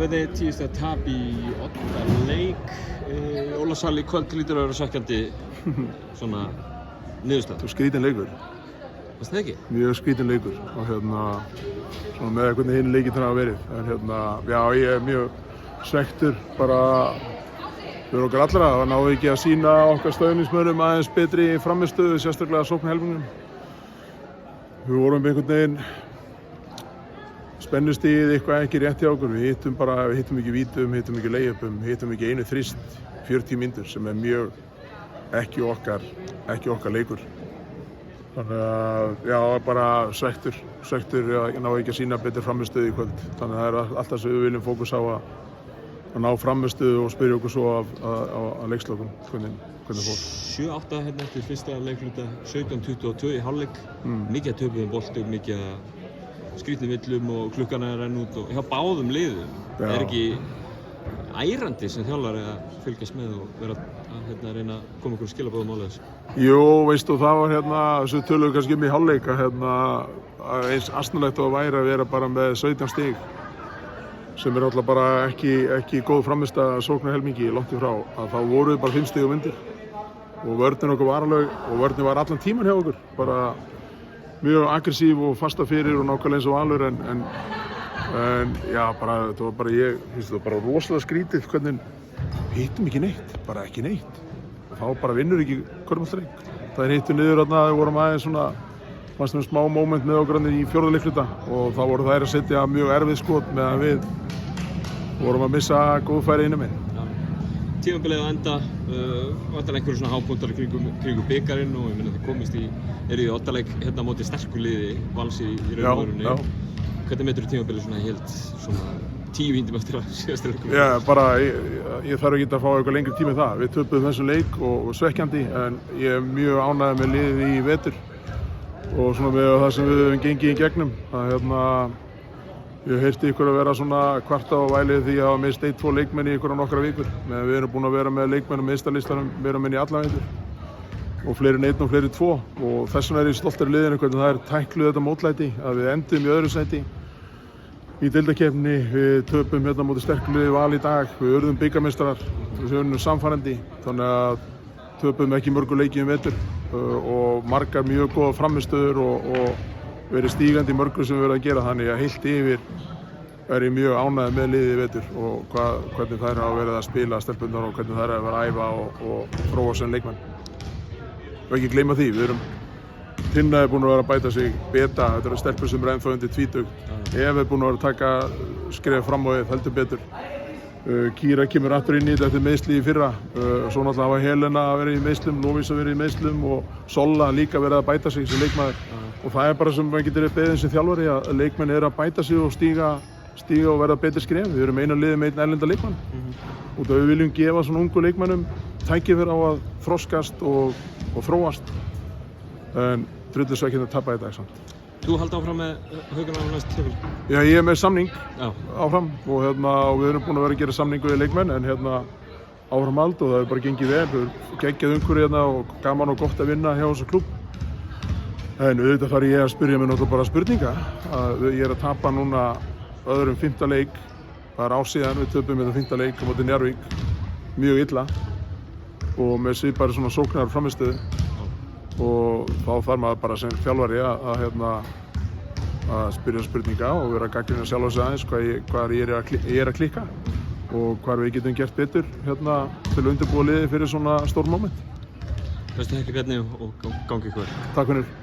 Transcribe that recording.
verði 10 stiga tap í oddaleik. Ólafshalli í kvöld lítur að vera svekkjandi svona niðurstaða. Þú skrítin leikur. Varst það ekki? Mjög skrítin leikur og svona með hvernig hinn leikinn hafa verið. En já, ég er mjög svekktur bara fyrir okkar allra. Það náðu ekki að sýna okkar stöðningsmönnum aðeins betri frammistöðu, sérstaklega sóknarhelmingnum. Við vorum einhvern veginn spennustigið eitthvað ekki rétt hjá okkur. Við hittum ekki vítum, hittum ekki layupum, hittum ekki einu þrist 40 mínútur sem er mjög ekki okkar leikur. Þannig að já, bara svekktur að ná ekki að sýna betur frammistöðu í kvöld. Þannig að það er alltaf sem við viljum fókus á að ná frammistöðu og spyrja okkur svo af leikslokum hvernig fór. 7-8 hérna eftir fyrsta leikluta, 17-22 í hálfleik. Mikið að töpuðum boltum, mikið að skrýtnum villum og klukkan er að renna út og hjá báðum liðum. Það er ekki ærandi sem þjálfari að fylgjast með og vera að reyna að koma okkur skilabóðum álega þessu. Jú, veistu, það var þessu töluðu kannski í hálfleik að eins asnalegt og væri að vera bara með 17 stig sem er alltaf bara ekki góð frammistaða sóknarhelmingi langt í frá, að þá voru við bara 5 stigum undir og vörnin okkur var alveg og vörnin var allan tíman hjá okkur, bara mjög aggressív og fasta fyrir og nákvæmlega eins og Valur en já, bara, þetta var bara það var bara rosalega skrítið hvernig við hittum ekki neitt, bara ekki neitt og þá bara vinnur ekki körfuboltaleik. Það hittu niður við vorum aðeins svona fannst þeim smá moment með okkur í fjórða leikluta og þá voru þær að setja mjög erfið skot meðan við vorum að missa góð færi innum megin. Tímabilið að enda, vantar einhverju svona hápunktar í kringum bikarinn og ég meina það komist eru í oddaleik hérna á móti sterku liði Vals í raun og verunni. Hvernig metur tímabilið svona helt svona 10 mínútum eftir að síðast leikur? Já, bara ég þarf ekki að fá eitthvað lengri tíma í það. Við töpuðum þessum leik og svekkjandi en ég er mjög ánægður með liðið í vetur og svona með það sem við höfum gengið í gegnum. Ég heyrti ykkur að vera svona kvarta á vælið því að hafa mist 1-2 leikmenn í ykkur á nokkra vikur. Við erum búin að vera með leikmenn á meistaralistanum, við erum inn í alla vetur og fleiri en 1 og fleiri 2 og þess vegna er ég stoltur í liðinu hvernig það er tækluð þetta mótlæti að við endum í öðru sæti í deildakeppni. Við töpum hérna móti sterku liði Val í dag, við urðum bikarmeistarar, við unnum samfærandi þannig að töpum ekki mörgu leiki vetur og margar mjög góða frammistöður og verið stígandi í mörgu sem við verðum að gera þannig að heilt yfir er ég mjög ánægður með liðið í vetur og hvernig þær hafa verið að spila stelpurnar og hvernig þær hafa verið að æfa og þróa sem leikmenn. Og ekki gleyma því, Tinna er búin að vera að bæta sig, Beta, þetta eru stelpur sem er ennþá undir 20. Eva er búin að vera að taka skref fram á við heldur betur. Kira kemur aftur inn í þetta eftir meiðsli í fyrra. Svo náttúrulega hafa Helena verið í meiðslum, Lovísa verið í meiðslum og Solla líka verið að bæta sig sem leikmaður. Og það er bara sem maður getur beðið sem þjálfari að leikmenn eru að bæta sig og stíga og verða betri skref. Við erum eina liðið með einn erlenda leikmann. Og við viljum gefa svona ungu leikmennum tækifæri á að þroskast og þróast. En drullu svekkjandi að tapa í dag samt. Þú haldi áfram með Haukana á næsta tímabil? Já, ég er með samning áfram og við erum búin að vera að gera samningu við leikmenn en áframhald og það er bara gengið vel. Það er geggjað umhverfi og gaman og gott að vinna hjá þessu klúbb. En auðvitað þarf ég að spyrja mig náttúrulega bara spurninga. Ég er að tapa núna öðrum 5. leik. Það er ár síðan við töpum þetta 5. leik á móti Njarðvík. Mjög illa og með svipari svona sóknar frammistöðu. Og þá þarf maður bara sem þjálfari að spyrja spurninga og vera að gagnrýna sjálfa sig aðeins hvar ég er að klikka og hvar við getum gert betur til að undirbúa liðið fyrir svona stór moment. Bestu Helgi Bjarni og gangi ykkur vel. Takk fyrir.